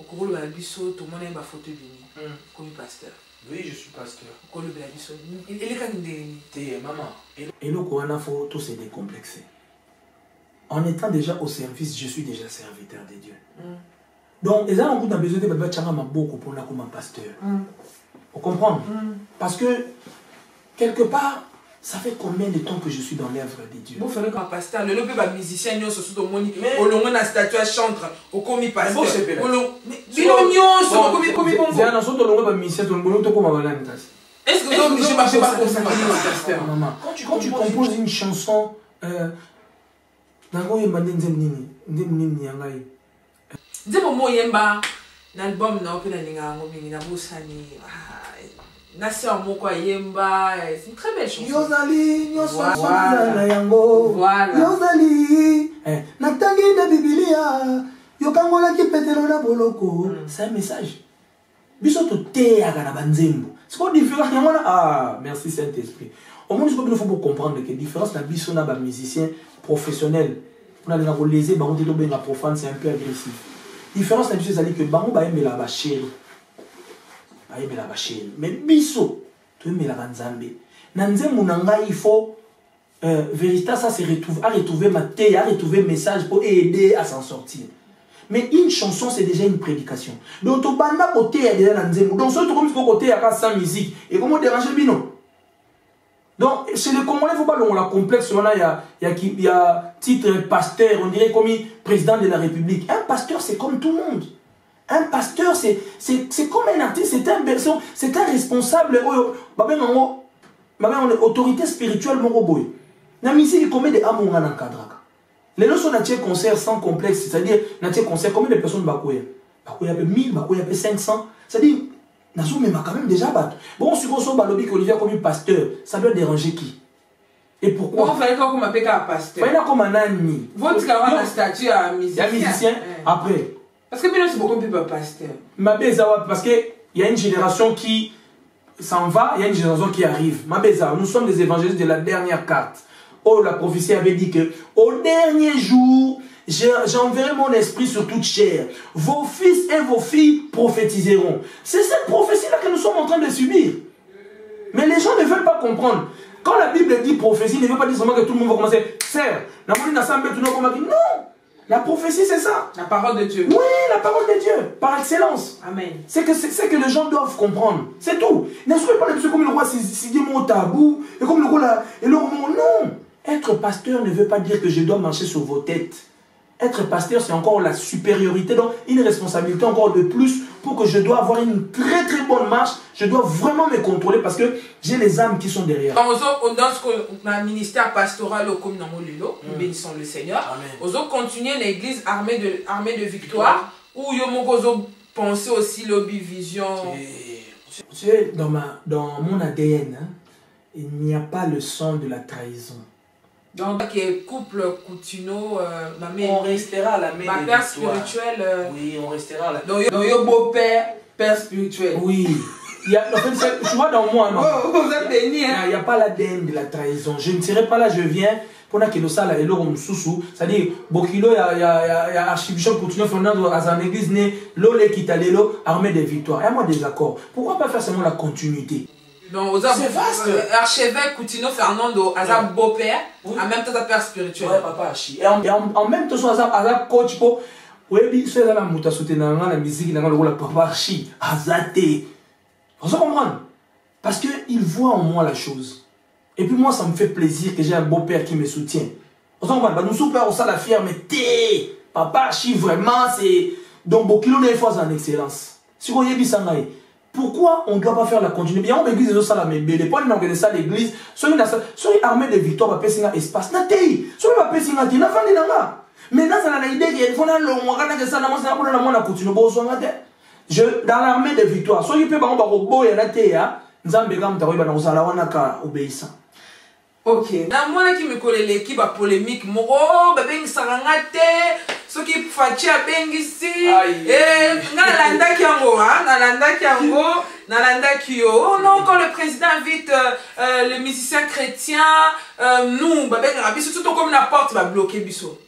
au cours de la Bisso, tout le monde aime ma photo béni. Comme pasteur. Oui, je suis pasteur. Au cours de la Bisso, il est quand même des maman. Et nous, quand on a photo, c'est décomplexé. En étant déjà au service, je suis déjà serviteur de Dieu. Donc, les gens ont besoin de me beaucoup pour comme un pasteur. Vous comprenez? Parce que, quelque part, ça fait combien de temps que je suis dans l'œuvre de Dieu? Vous faites comme pasteur, le lobby va musicien, nous sommes au monde, au long de la statue à chantre, au commis pasteur. Est-ce que vous êtes obligé de marcher par pasteur? Quand tu composes une chanson, Dis-moi, Yemba, l'album n'a aucun lien. C'est une très belle chanson. Yozali, voilà. Yozali, Natangi na Biblia, Yokangola ki petero na boloko. C'est un message. Biso to te agana banzembo. C'est quoi différence? Ah, merci Saint-Esprit. Au moins, il faut comprendre que la différence na biso na ba musicien professionnel. On a les léser, on dit que profane, c'est un peu agressif. La différence na biso c'est que bango ba aime la chérie. Mais biso tu aimes la banzambe nanzembo nanga il faut vérité ça se retrouve à retrouver ma thé à retrouver message pour aider à s'en sortir. Mais une chanson c'est déjà une prédication donc to banda côté déjà nanzembo donc surtout comme côté à sans musique et comment déranger bino. Donc chez les Congolais il faut pas la complexe là il y a titre pasteur on dirait comme président de la République. Un pasteur c'est comme tout le monde. Un pasteur, c'est comme un artiste, c'est un responsable. On est autorité spirituelle, mon robot. La musique, il commet des amours en encadre. Les gens sont dans un concert sans complexe, c'est-à-dire, dans un concert, combien de personnes bakouya? Bakouya peut 1000, bakouya peut 500. C'est-à-dire, Nassou, mais quand même déjà battu. Bon, si vous avez lobby Olivier comme pasteur, ça doit déranger qui? Et pourquoi? Il fallait qu'on m'appelle un pasteur. Il fallait comme un ami. Votre carrière, la statue à musicien. Après. Parce que maintenant c'est beaucoup plus pasteur. Ma belle, parce que il y a une génération qui s'en va, il y a une génération qui arrive. Mabeza, nous sommes des évangélistes de la dernière carte. Oh, la prophétie avait dit que au dernier jour, j'enverrai mon esprit sur toute chair. Vos fils et vos filles prophétiseront. C'est cette prophétie-là que nous sommes en train de subir. Mais les gens ne veulent pas comprendre. Quand la Bible dit prophétie, ne veut pas dire seulement que tout le monde va commencer. Serre, non. La prophétie, c'est ça. La parole de Dieu. Oui, la parole de Dieu, par excellence. Amen. C'est que les gens doivent comprendre. C'est tout. Ne soyez pas comme le roi Sidi mon tabou. Et comme le roi là. Et le roi, non. Être pasteur ne veut pas dire que je dois marcher sur vos têtes. Être pasteur, c'est encore la supériorité, donc une responsabilité encore de plus pour que je dois avoir une très très bonne marche. Je dois vraiment me contrôler parce que j'ai les âmes qui sont derrière. Dans ce ministère pastoral, comme nous bénissons le Seigneur, nous continuer l'église armée de victoire, où nous penser aussi lobby vision. Tu sais, dans mon ADN, hein, il n'y a pas le sang de la trahison. Donc, couple Coutinho, on restera à la main ma père spirituel. Oui, on restera à la donc, your beau-père, père spirituel. Oui. En fait, tu vois, dans moi, non. Vous êtes béni, hein. Il n'y a pas l'ADN de la trahison. Je ne serai pas là, je viens. Pour que le sala et l'eau sous c'est-à-dire, Bokilo, il y a Archibishop Coutinho Fernando, à une église née, l'olé qui t'a l'élo, armée des victoires. Il y a moi des accords. Pourquoi pas faire seulement la continuité? C'est vaste. Archevêque Coutinho Fernando, à beau-père, en même temps sa père spirituel. Ouais, papa Archi. Et en même temps, à coach pour. Oui, c'est la mouta soutenir la musique, la papa Archi, Azate. Vous comprenez? Parce qu'il voit en moi la chose. Et puis moi, ça me fait plaisir que j'ai un beau-père qui me soutient. Vous comprenez? Nous sommes pas au la fierté. Papa Archi, vraiment, c'est. Donc, Bokilo n'est pas en excellence. Si vous voyez ça, pourquoi on ne doit pas faire la continuité? On l'église de ça, mais les points de ça l'église, soyez armés de victoire, va passer un espace. Natei, soyez pas passer un espace. N'a pas d'idée. Maintenant, ça n'a idée qu'il faut un long regard que ça n'a pas de la continue. Dans l'armée de victoire, soyez pas bon robot et natei, Nzambe comme taroy ba na wana ka obéissant. Ok. Na moi qui me colle l'équipe à polémique, moro ba bengi sarangate. Ce qui fait bengisi et nalanda kiango nalanda kio. Oh non, quand le président invite les musiciens chrétiens, nous ba benga biso surtout comme la porte va bloquer biso.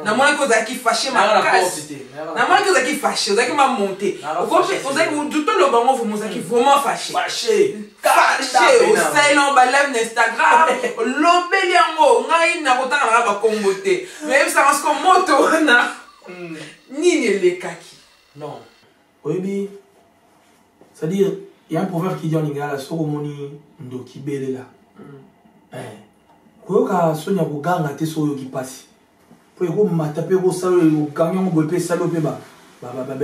Na moi que ça qui fâché ma casse. Na moi que ça qui fâché, ça qui m'a monté. Au tout le bango vous ça qui vraiment fâché. Fâché. Au salon ba live Instagram, lobeli yango ngai na kotanga na ba kombote. Mais ça reste comme moto na. Ni les kaki. Non. Oui, c'est-à-dire il y a un proverbe qui dit en lingala soromoni ndoki belela. Koyoka sonya kuganga te soyo ki pasi. Pour que matape au salon au camion au BP salopé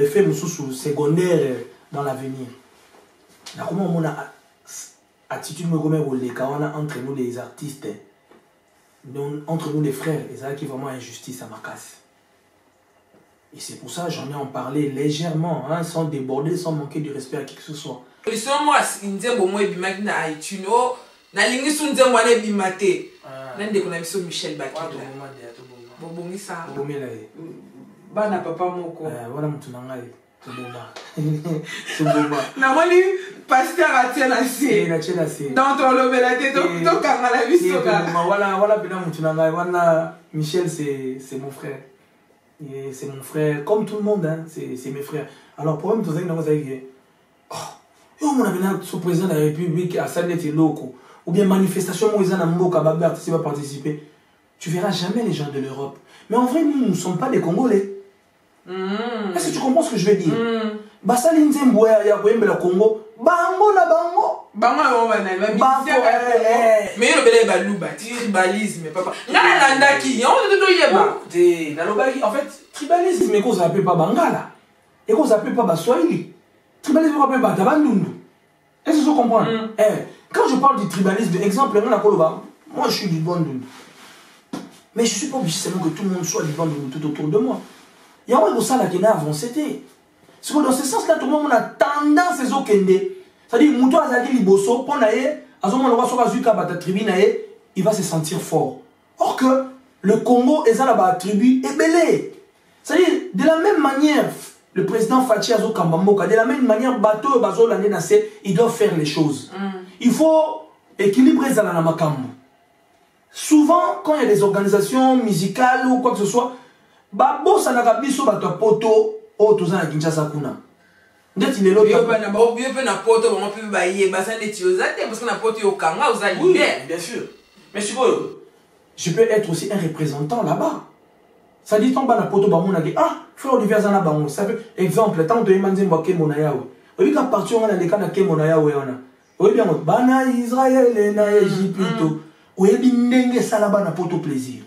fait sous secondaire dans l'avenir. Là comment on a attitude me remet au lécawana entre nous les artistes, entre nous les frères, et ça qui est vraiment injustice à ma casse. Et c'est pour ça j'en ai en parlé légèrement, hein, sans déborder, sans manquer de respect à qui que ce soit. Moi, Indembo moi bimaki na iTunes, na lingisu Indembo ane bimate. Nende kuna biso Michel Bakila. Bobongi ça. Bana papa moko. Voilà mtu nangai. Toboma. Na moni pasteur atiela si. Na tiela si. Dans ton lobela te to kangala biso ka. Voilà bina mtu nangai. Wana Michel c'est mon frère. C'est mon frère comme tout le monde hein, c'est mes frères. Alors pour moi tout ça il n'a pas yo mon abina sous président de la République à Sanete Loko ou bien manifestation où ils en Mboka Babert qui va participer. Tu verras jamais les gens de l'Europe. Mais en vrai, nous ne sommes pas des Congolais. Est-ce que tu comprends ce que je veux dire? Basali Nzembo ya Koyembe Congo. Bango na bango. Bango na bango. Mais le bel balouba, tribalisme, papa. Ngana landaki, on te yeba. Te nalobaki en fait, tribalisme ko ça appelle pas Bangala. Et ko ça appelle pas Baswahili. Tribalisme ko appelle pas Tabandundu. Est-ce que tu comprends? Quand je parle du tribalisme, exemple, moi je suis du Bandundu. Mais je ne suis pas obligé seulement que tout le monde soit du Bandundu tout autour de moi. Il y a un peu ça qui est avancé. C'est que dans ce sens-là, tout le monde a tendance à se kende. C'est-à-dire, Mouto Azali Liboso, pour naïe, à ce moment-là, il va se sentir fort. Or que le Congo est là-bas tribu est belé. C'est-à-dire, de la même manière, le président Fachi Azo Kambamoka, de la même manière, bateau bazo l'année nassé, ils doivent faire les choses. Il faut équilibrer ça dans la makambo. Souvent, quand il y a des organisations musicales ou quoi que ce soit, babo sanagabiso bato poto o tozan na Kinshasa kuna. Ndeti lelo yo ba na poto ba mpi ba ye ba sa ndeti ozate parce que na poto yo kanga oza oui, libère. bien sûr. Mais je peux être aussi un représentant là-bas. Ça dit ton bana poto ba mona ke ah frère Olivier Zana bango. Ça fait exemple tant de manze mboke mona yawe. Obi ka parti on a les kana ke mona yawe ona. Obi bien bana Israël na Égypte. Obi ndenge sala bana poto plaisir.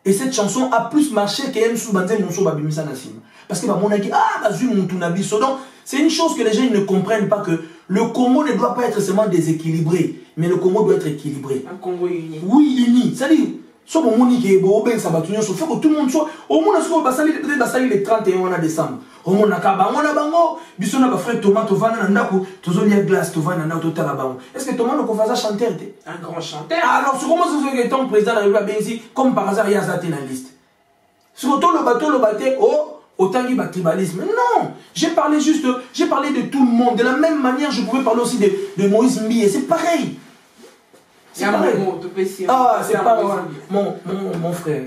Et cette chanson a plus marché que Msou Banze Monso Babimisa Nassim. Parce que mon a dit ah bazu Montunabiso. Donc c'est une chose que les gens ne comprennent pas, que le Congo ne doit pas être seulement déséquilibré, mais le Congo doit être équilibré. Un Congo uni. Oui, uni. C'est-à-dire soit mon moni qui est beau, ben ça va tout fait que tout le monde soit au moins ce qu'on va salir peut-être le 31 décembre. Au moins na kaba on a bango biso na ba frère Thomas Tovana na ndako tozoli ya glace Tovana na to tala bango. Est-ce que Thomas ne peut faire chanteur? Un grand chanteur. Alors sur comment c'est que ton président de la République comme par hasard il y a ça dans la liste. Sur tout le bateau oh autant il y a tribalisme. Non, j'ai parlé de tout le monde. De la même manière je pouvais parler aussi de Moïse Mbié, c'est pareil. C'est pareil. Ah, c'est pareil. Mon frère.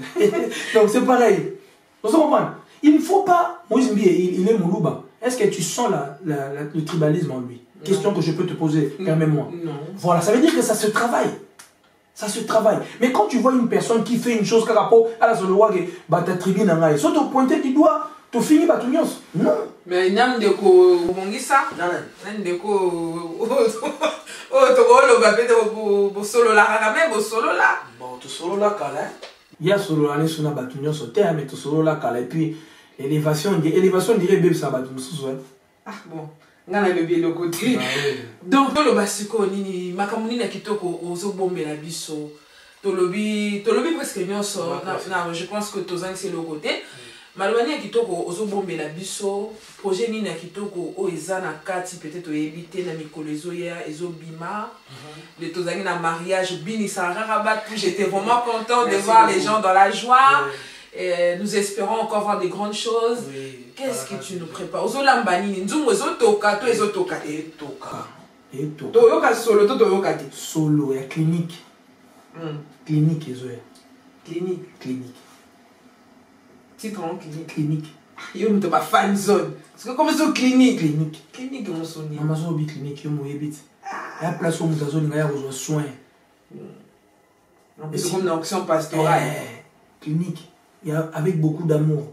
Donc c'est pareil. Vous comprenez? Il ne faut pas... Moïse Mbié, il est Moulouba. Est-ce que tu sens le tribalisme en lui? Non. Question que je peux te poser, permets-moi. Non. Voilà, ça veut dire que ça se travaille. Ça se travaille. Mais quand tu vois une personne qui fait une chose par rapport à la zone où ta tribu n'a pas, soit tu pointes du doigt, tu finis par tout non. Mais n'am de ko bongisa. N'am de ko oh to golo ba pete bo solo la même bo solo là. Bon, to solo là kala. Il y a solo là sur na batunyo so terre mais to solo là kala et puis élévation dirait bébé ça batunyo so. Ah bon. Ngana bébé le côté. Donc le basiko nini makamuni na kitoko ozo bombe la biso. Tolobi presque nyonso na je pense que tozang c'est le côté. Malwani kitoko ozo bombe la biso projet nini na kitoko o ezana kati peut-être éviter na mikolezo ya ezo bima le tozangi na mariage bini sararabat. J'étais vraiment content de voir les gens dans la joie. Et nous espérons encore voir des grandes choses. Qu'est-ce que tu nous prépares? Ozo lambani nzungu ezo toka to ezo toka toka toyoka solo to toyoka te solo ya clinique. Clinique ezo clinique titre en clinique. Yo muto ba fan zone. Parce que comme ça clinique mon soni. Amazon bi clinique yo moyebit. Ya place où muto zone ngaya besoin soin. C'est comme une action pastorale. Clinique. Il y a avec beaucoup d'amour.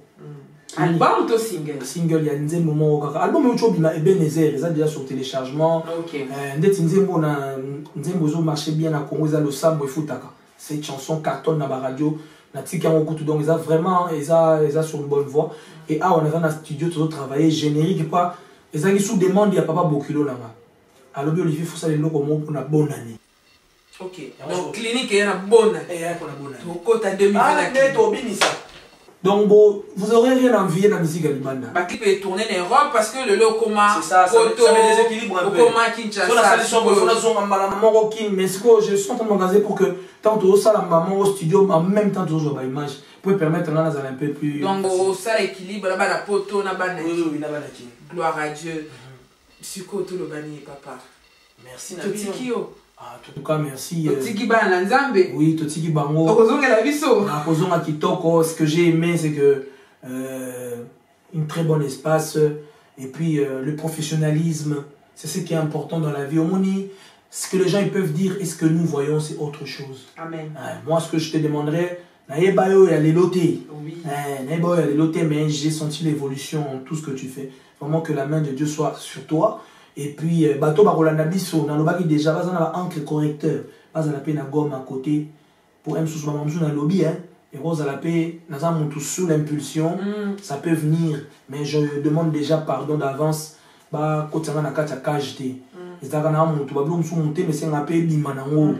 Album ou single? Single, il y a un moment où album est Ebenezer, ils ont déjà sur téléchargement. Ok. Nzembo marché bien à Congo, ils ont le sambo et foutaka. Cette chanson cartonne dans la radio. Donc ils ont vraiment sur une bonne voie. Et on est dans le studio, tout travailler générique quoi. Ils ont sous demande il y a papa Bokilo là. Alors Olivier faut ça les locaux pour une bonne année. Ok. Donc clinique est une bonne année. Et pour la bonne année. Donc côté 2020. Donc bon, vous aurez rien envié dans la musique à Libanda. Le clip est tourné en Europe parce que le locoma, c'est ça met déséquilibre un peu. Mais ce que je suis en train de m'engager pour que tantôt ça la maman au studio en même temps toujours sur l'image pour permettre là un peu plus. Donc ça l'équilibre là-bas la poto na bana. Oui, gloire à Dieu. Suko tout le bani papa. Merci Nabi. En tout cas, merci. Oui, Totiki Bango. Ce que j'ai aimé, c'est que un très bon espace et puis le professionnalisme, c'est ce qui est important dans la vie. Au Moni, ce que les gens ils peuvent dire et ce que nous voyons, c'est autre chose. Amen. Moi, ce que je te demanderais, Naïbayo et les lotés. Oui. Naïbayo et les lotés, mais j'ai senti l'évolution en tout ce que tu fais. Vraiment que la main de Dieu soit sur toi. Et puis, bateau barolanda biso, dans le bagi déjà, vas en encre correcteur, vas en la paix na gomme à côté, pour un sous mamamsou dans le lobby, hein, et rose à la paix, n'a mon tout sous l'impulsion, ça peut venir, mais je demande déjà pardon d'avance, bah, quand ça va na kacha kajte, ezaka na mutu babilo musu monte mais senga pe bima nango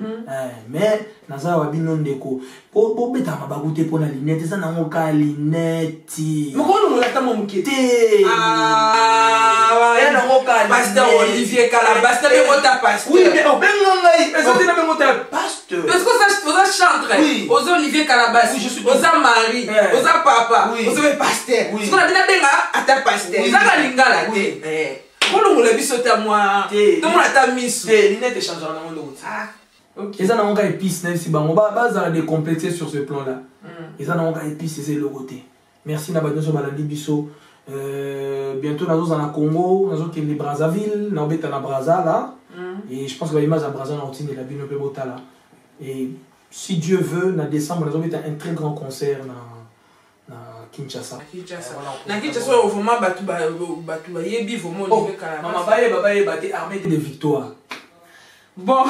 mais naza babino ndeko po beta mabaku te pona linette eza nango ka linette moko no lata mo mukete ya nango ka pasteur Olivier Calabas na be mota pasteur oui mais obenga ngai ezate na be mota pasteur parce que ça chantre aux Olivier Calabas aux Marie aux papa aux pasteur ce qu'on a bien benga ata pasteur ezaka lingala te kolongola biso ta moi tomona ta miso linette changera na monde ok eza nango ka épice na si bango bazala décomplexé sur ce plan là eza nango ka épice c'est le côté merci na bato so balandi biso bientôt nazo na Congo nazo kende Brazzaville na obeta na Brazza là et je pense que l'image à Brazza na routine la bino pe botala et si Dieu veut na décembre nazo beta un très grand concert na Kinshasa. Na Kinshasa vraiment batu yebi vraiment Olivier Calabas. Maman baye bate armée de victoire. Bon.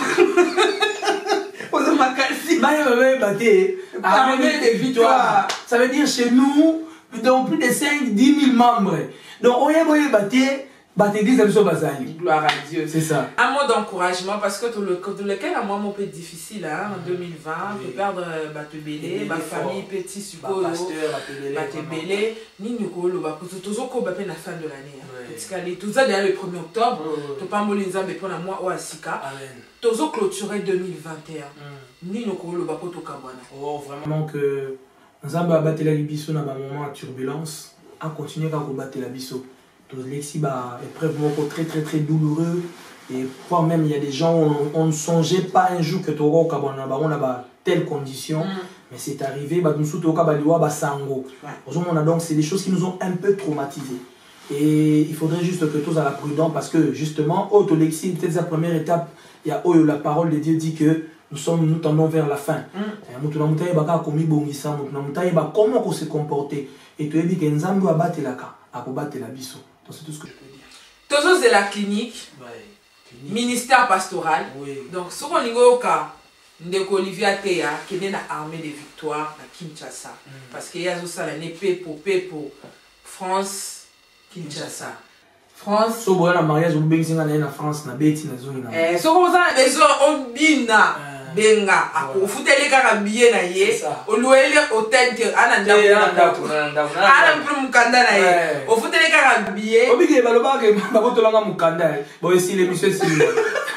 Ozo makasi. Baye bate armée de victoire. Ça veut dire chez nous dans plus de 5-10 000 membres. Donc on y bate église de Bazali. Gloire à Dieu. C'est ça. Un mot d'encouragement parce que tout lequel a un peu difficile en 2020, peut perdre Batebele, ma famille petit support, Batebele, ni Nikolo, toujours qu'on la fin de l'année. Tout ça derrière le 1er octobre, tu pas molinza mais pour la mois ou Asika. Toujours clôturer 2021. Ni Nikolo, Bapoto Kabana. Oh vraiment que Nzamba battre la biso na moment de turbulence, a continuer à combattre la biso. Donc l'exi épreuve très très très douloureux et voire même il y a des gens on ne songeait pas un jour que Toro Kabana on a telle condition mais c'est arrivé nous sous Toro Kabaliwa basango donc c'est des choses qui nous ont un peu traumatisés et il faudrait juste que tous à la prudence parce que justement autolexi peut-être la première étape il y a la parole de Dieu dit que nous tendons vers la fin comment se comporter et tu as dit que Nzambo a battu la ka a battu la biso. C'est tout ce que je peux dire. Toujours de la clinique, ministère pastoral. Donc, ce qu'on dit au cas de Olivier Ateya, qui est dans l'armée de victoire à Kinshasa. Parce qu'il y a aussi l'année pour France, Kinshasa. France. Si vous avez un mariage, vous avez en France, na beti na zone na. Si vous avez besoin on bina benga, vous foutez les gars habillés na ye, au louer hôtel que ananda ana mukanda na ye, au foutez les gars habillés. Obige baloba ke baboto langa mukanda. Bon ici les monsieur Sili.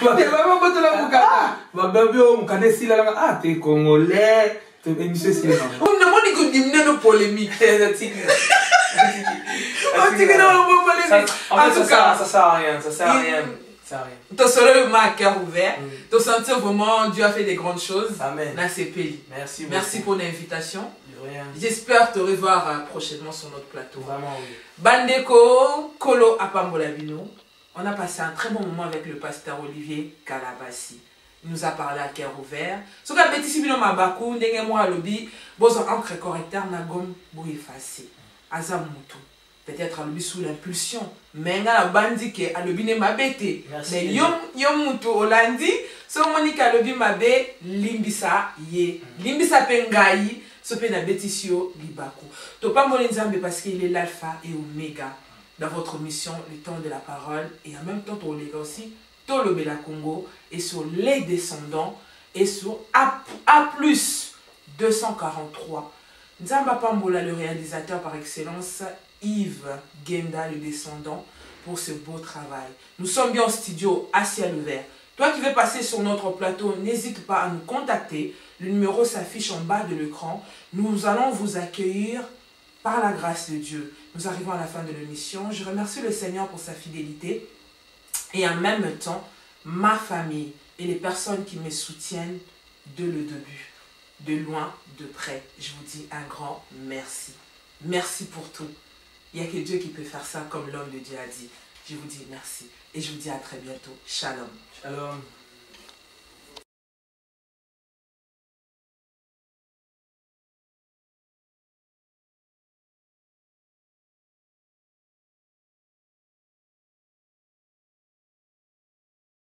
Baboto langa mukanda. Babio mukanda Sili langa ah t'es congolais, t'es monsieur Sili. On ne demande que diminuer nos polémiques. En tout cas, ça sert à rien, ça sert à rien. Tu seras le cœur ouvert, tu sentir vraiment Dieu a fait des grandes choses. Amen. Merci. Merci pour l'invitation. J'espère te revoir prochainement sur notre plateau. Vraiment, oui. Bandeko, Kolo Apambolabino, on a passé un très bon moment avec le pasteur Olivier Calabas. Il nous a parlé à cœur ouvert. Ce qu'a petit si bien mabakou, ndenge moi lobby, bozo encre correcteur nagom bo effacer. Azamutu. Peut-être à l'obi sous l'impulsion. Mais nga la bandi ke à l'obi ne mabete. Mais yom mutu olandi, so monika à l'obi mabe limbisa ye. Limbisa pengai, so pe na betisio libaku. To pas mon nzambe parce qu'il est l'alpha et oméga dans votre mission, le temps de la parole et en même temps pour les aussi tout le Bela Congo et sur les descendants et sur A+ 243. Nzamba Pambola, le réalisateur par excellence, Yves Genda, le descendant, pour ce beau travail. Nous sommes bien au studio à ciel ouvert. Toi qui veux passer sur notre plateau, n'hésite pas à nous contacter. Le numéro s'affiche en bas de l'écran. Nous allons vous accueillir par la grâce de Dieu. Nous arrivons à la fin de l'émission. Je remercie le Seigneur pour sa fidélité et en même temps, ma famille et les personnes qui me soutiennent dès le début. De loin, de près, je vous dis un grand merci. Merci pour tout. Il n'y a que Dieu qui peut faire ça comme l'homme de Dieu a dit. Je vous dis merci et je vous dis à très bientôt. Shalom. Shalom.